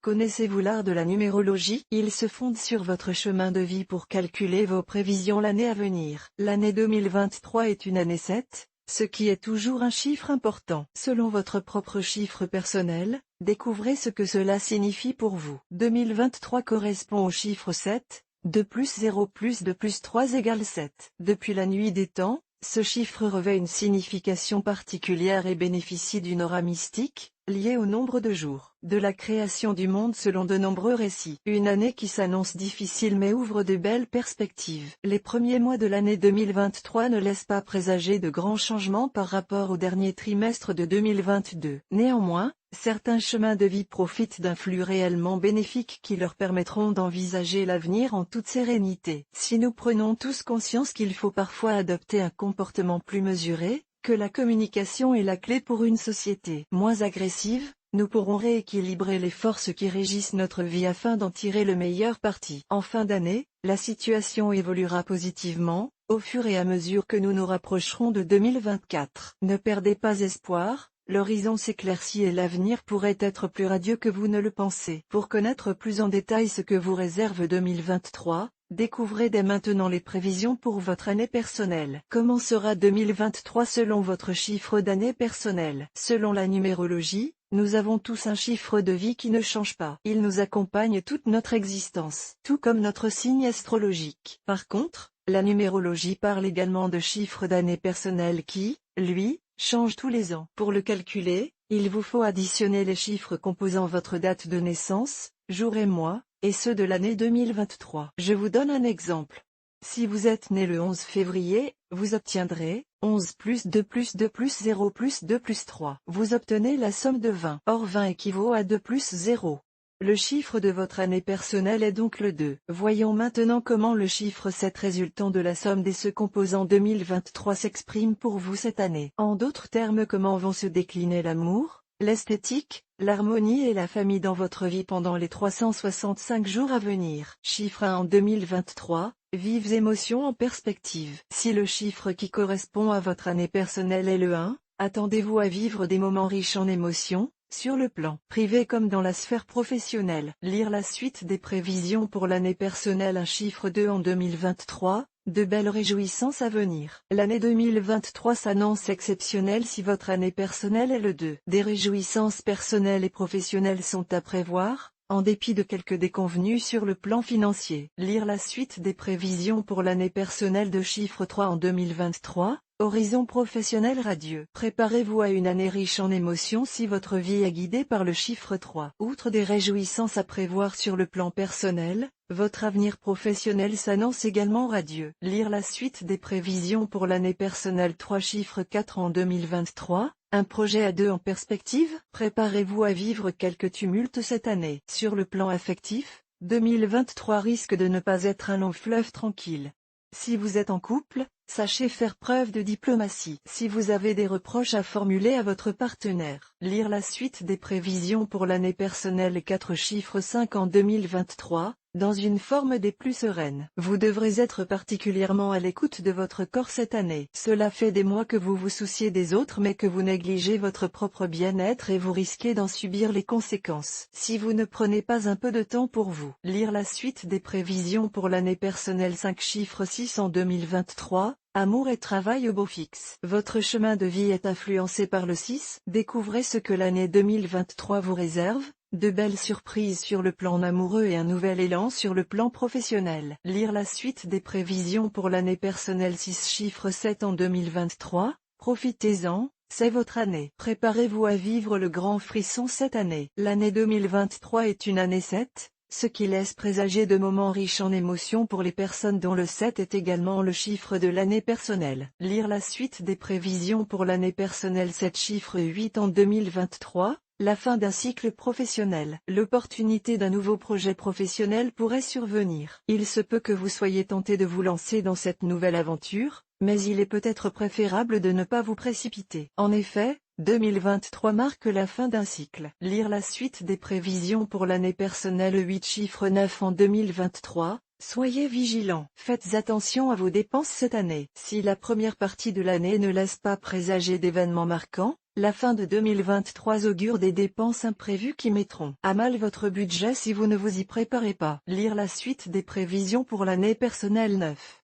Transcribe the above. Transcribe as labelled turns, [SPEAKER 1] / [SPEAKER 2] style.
[SPEAKER 1] Connaissez-vous l'art de la numérologie? Il se fonde sur votre chemin de vie pour calculer vos prévisions l'année à venir. L'année 2023 est une année 7, ce qui est toujours un chiffre important. Selon votre propre chiffre personnel, découvrez ce que cela signifie pour vous. 2023 correspond au chiffre 7, 2 plus 0 plus 2 plus 3 égale 7. Depuis la nuit des temps, ce chiffre revêt une signification particulière et bénéficie d'une aura mystique, liée au nombre de jours de la création du monde selon de nombreux récits. Une année qui s'annonce difficile mais ouvre de belles perspectives. Les premiers mois de l'année 2023 ne laissent pas présager de grands changements par rapport au dernier trimestre de 2022. Néanmoins, certains chemins de vie profitent d'un flux réellement bénéfique qui leur permettront d'envisager l'avenir en toute sérénité. Si nous prenons tous conscience qu'il faut parfois adopter un comportement plus mesuré, que la communication est la clé pour une société moins agressive, nous pourrons rééquilibrer les forces qui régissent notre vie afin d'en tirer le meilleur parti. En fin d'année, la situation évoluera positivement, au fur et à mesure que nous nous rapprocherons de 2024. Ne perdez pas espoir, l'horizon s'éclaircit et l'avenir pourrait être plus radieux que vous ne le pensez. Pour connaître plus en détail ce que vous réserve 2023, découvrez dès maintenant les prévisions pour votre année personnelle. Comment sera 2023 selon votre chiffre d'année personnelle? Selon la numérologie, nous avons tous un chiffre de vie qui ne change pas. Il nous accompagne toute notre existence, tout comme notre signe astrologique. Par contre, la numérologie parle également de chiffre d'année personnelle qui, lui, change tous les ans. Pour le calculer, il vous faut additionner les chiffres composant votre date de naissance, jour et mois, et ceux de l'année 2023. Je vous donne un exemple. Si vous êtes né le 11 février, vous obtiendrez 11 plus 2 plus 2 plus 0 plus 2 plus 3. Vous obtenez la somme de 20. Or 20 équivaut à 2 plus 0. Le chiffre de votre année personnelle est donc le 2. Voyons maintenant comment le chiffre 7 résultant de la somme des ceux composant 2023 s'exprime pour vous cette année. En d'autres termes, comment vont se décliner l'amour, l'esthétique, l'harmonie et la famille dans votre vie pendant les 365 jours à venir. Chiffre 1 en 2023, vives émotions en perspective. Si le chiffre qui correspond à votre année personnelle est le 1, attendez-vous à vivre des moments riches en émotions, sur le plan privé comme dans la sphère professionnelle. Lire la suite des prévisions pour l'année personnelle. Un chiffre 2 en 2023, de belles réjouissances à venir. L'année 2023 s'annonce exceptionnelle si votre année personnelle est le 2. Des réjouissances personnelles et professionnelles sont à prévoir, en dépit de quelques déconvenues sur le plan financier. Lire la suite des prévisions pour l'année personnelle de chiffre 3 en 2023. Horizon professionnel radieux. Préparez-vous à une année riche en émotions si votre vie est guidée par le chiffre 3. Outre des réjouissances à prévoir sur le plan personnel, votre avenir professionnel s'annonce également radieux. Lire la suite des prévisions pour l'année personnelle 3 chiffre 4 en 2023. Un projet à 2 en perspective. Préparez-vous à vivre quelques tumultes cette année. Sur le plan affectif, 2023 risque de ne pas être un long fleuve tranquille. Si vous êtes en couple, sachez faire preuve de diplomatie. Si vous avez des reproches à formuler à votre partenaire, lire la suite des prévisions pour l'année personnelle 4 chiffre 5 en 2023, dans une forme des plus sereines. Vous devrez être particulièrement à l'écoute de votre corps cette année. Cela fait des mois que vous vous souciez des autres mais que vous négligez votre propre bien-être et vous risquez d'en subir les conséquences. Si vous ne prenez pas un peu de temps pour vous, lire la suite des prévisions pour l'année personnelle 5 chiffre 6 en 2023, amour et travail au beau fixe. Votre chemin de vie est influencé par le 6. Découvrez ce que l'année 2023 vous réserve. De belles surprises sur le plan amoureux et un nouvel élan sur le plan professionnel. Lire la suite des prévisions pour l'année personnelle 6 chiffre 7 en 2023, profitez-en, c'est votre année. Préparez-vous à vivre le grand frisson cette année. L'année 2023 est une année 7, ce qui laisse présager de moments riches en émotions pour les personnes dont le 7 est également le chiffre de l'année personnelle. Lire la suite des prévisions pour l'année personnelle 7 chiffre 8 en 2023, la fin d'un cycle professionnel. L'opportunité d'un nouveau projet professionnel pourrait survenir. Il se peut que vous soyez tenté de vous lancer dans cette nouvelle aventure, mais il est peut-être préférable de ne pas vous précipiter. En effet, 2023 marque la fin d'un cycle. Lire la suite des prévisions pour l'année personnelle 8 chiffre 9 en 2023. Soyez vigilants. Faites attention à vos dépenses cette année. Si la première partie de l'année ne laisse pas présager d'événements marquants, La fin de 2023 augure des dépenses imprévues qui mettront à mal votre budget si vous ne vous y préparez pas. Lire la suite des prévisions pour l'année personnelle 9.